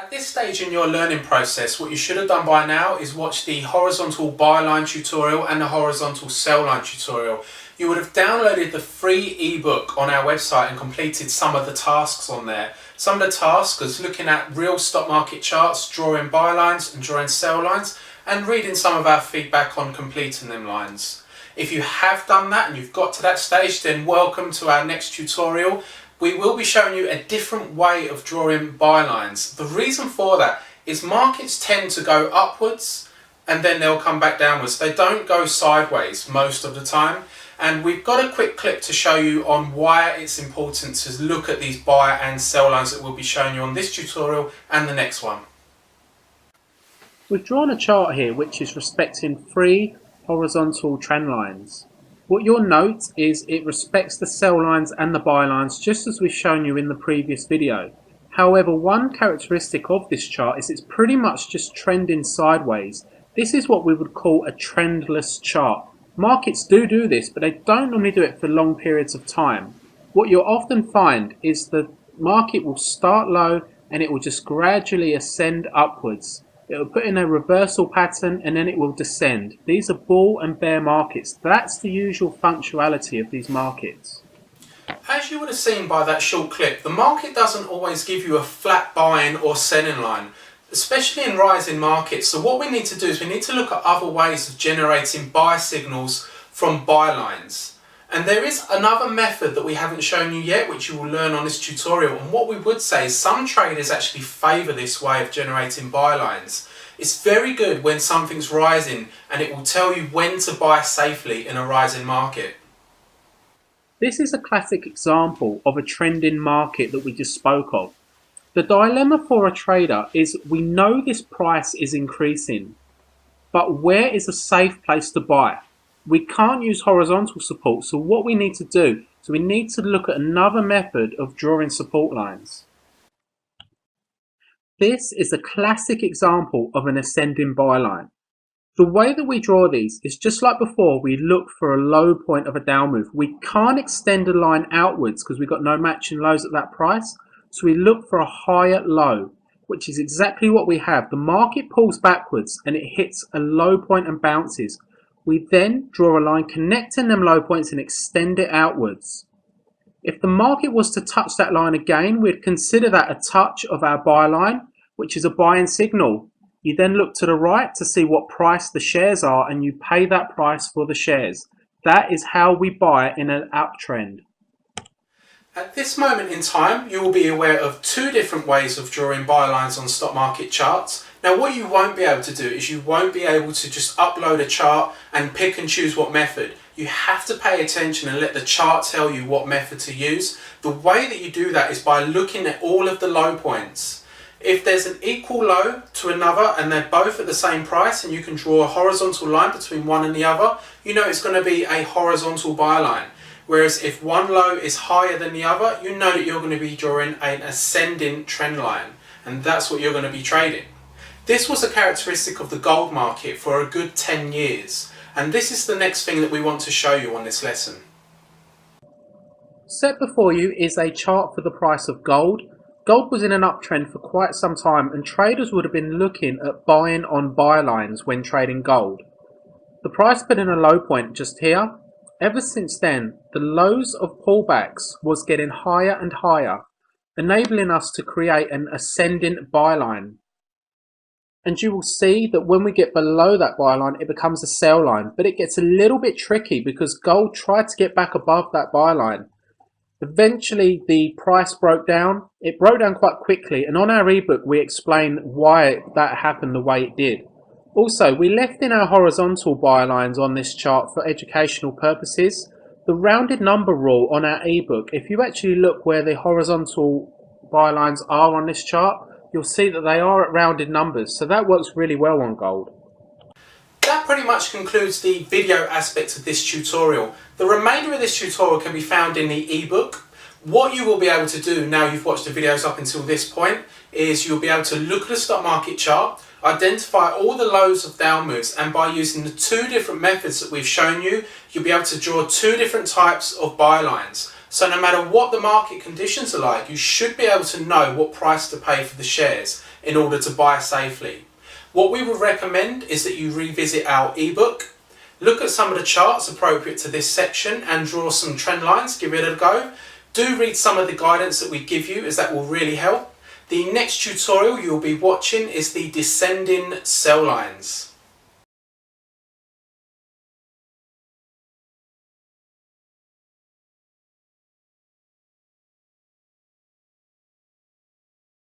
At this stage in your learning process, what you should have done by now is watch the horizontal buy line tutorial and the horizontal sell line tutorial. You would have downloaded the free ebook on our website and completed some of the tasks on there. Some of the tasks is looking at real stock market charts, drawing buy lines and drawing sell lines, and reading some of our feedback on completing them lines. If you have done that and you've got to that stage, then welcome to our next tutorial. We will be showing you a different way of drawing buy lines. The reason for that is markets tend to go upwards and then they'll come back downwards. They don't go sideways most of the time. And we've got a quick clip to show you on why it's important to look at these buy and sell lines that we'll be showing you on this tutorial and the next one. We've drawn a chart here which is respecting three horizontal trend lines. What you'll note is it respects the sell lines and the buy lines just as we've shown you in the previous video. However, one characteristic of this chart is it's pretty much just trending sideways. This is what we would call a trendless chart. Markets do this, but they don't normally do it for long periods of time. What you'll often find is the market will start low and it will just gradually ascend upwards. It will put in a reversal pattern and then it will descend. These are bull and bear markets. That's the usual functionality of these markets. As you would have seen by that short clip, the market doesn't always give you a flat buying or selling line, especially in rising markets. So what we need to do is we need to look at other ways of generating buy signals from buy lines. And there is another method that we haven't shown you yet, which you will learn on this tutorial. And what we would say is some traders actually favour this way of generating buy lines. It's very good when something's rising and it will tell you when to buy safely in a rising market. This is a classic example of a trending market that we just spoke of. The dilemma for a trader is we know this price is increasing, but where is a safe place to buy? We can't use horizontal support, so what we need to do is we need to look at another method of drawing support lines. This is a classic example of an ascending buy line. The way that we draw these is just like before. We look for a low point of a down move. We can't extend a line outwards because we've got no matching lows at that price, so we look for a higher low, which is exactly what we have. The market pulls backwards and it hits a low point and bounces. We then draw a line connecting them low points and extend it outwards. If the market was to touch that line again, we'd consider that a touch of our buy line, which is a buying signal. You then look to the right to see what price the shares are and you pay that price for the shares. That is how we buy in an uptrend. At this moment in time, you will be aware of two different ways of drawing buy lines on stock market charts. Now what you won't be able to do is you won't be able to just upload a chart and pick and choose what method. You have to pay attention and let the chart tell you what method to use. The way that you do that is by looking at all of the low points. If there's an equal low to another and they're both at the same price and you can draw a horizontal line between one and the other, you know it's going to be a horizontal buy line. Whereas if one low is higher than the other, you know that you're going to be drawing an ascending trend line, and that's what you're going to be trading. This was a characteristic of the gold market for a good 10 years, and this is the next thing that we want to show you on this lesson. Set before you is a chart for the price of gold. Gold was in an uptrend for quite some time and traders would have been looking at buying on buy lines when trading gold. The price put in a low point just here. Ever since then, the lows of pullbacks was getting higher and higher, enabling us to create an ascending buy line. And you will see that when we get below that buy line, it becomes a sell line. But it gets a little bit tricky because gold tried to get back above that buy line. Eventually, the price broke down. It broke down quite quickly. And on our ebook, we explain why that happened the way it did. Also, we left in our horizontal buy lines on this chart for educational purposes. The rounded number rule on our ebook, if you actually look where the horizontal buy lines are on this chart, you'll see that they are at rounded numbers. So that works really well on gold. That pretty much concludes the video aspect of this tutorial. The remainder of this tutorial can be found in the ebook. What you will be able to do now you've watched the videos up until this point is you'll be able to look at the stock market chart, identify all the lows of down moves, and by using the two different methods that we've shown you, you'll be able to draw two different types of buy lines. So no matter what the market conditions are like, you should be able to know what price to pay for the shares. in order to buy safely. What we would recommend is that you revisit our ebook, look at some of the charts appropriate to this section and draw some trend lines, give it a go. Do read some of the guidance that we give you, as that will really help. The next tutorial you'll be watching is the descending sell lines.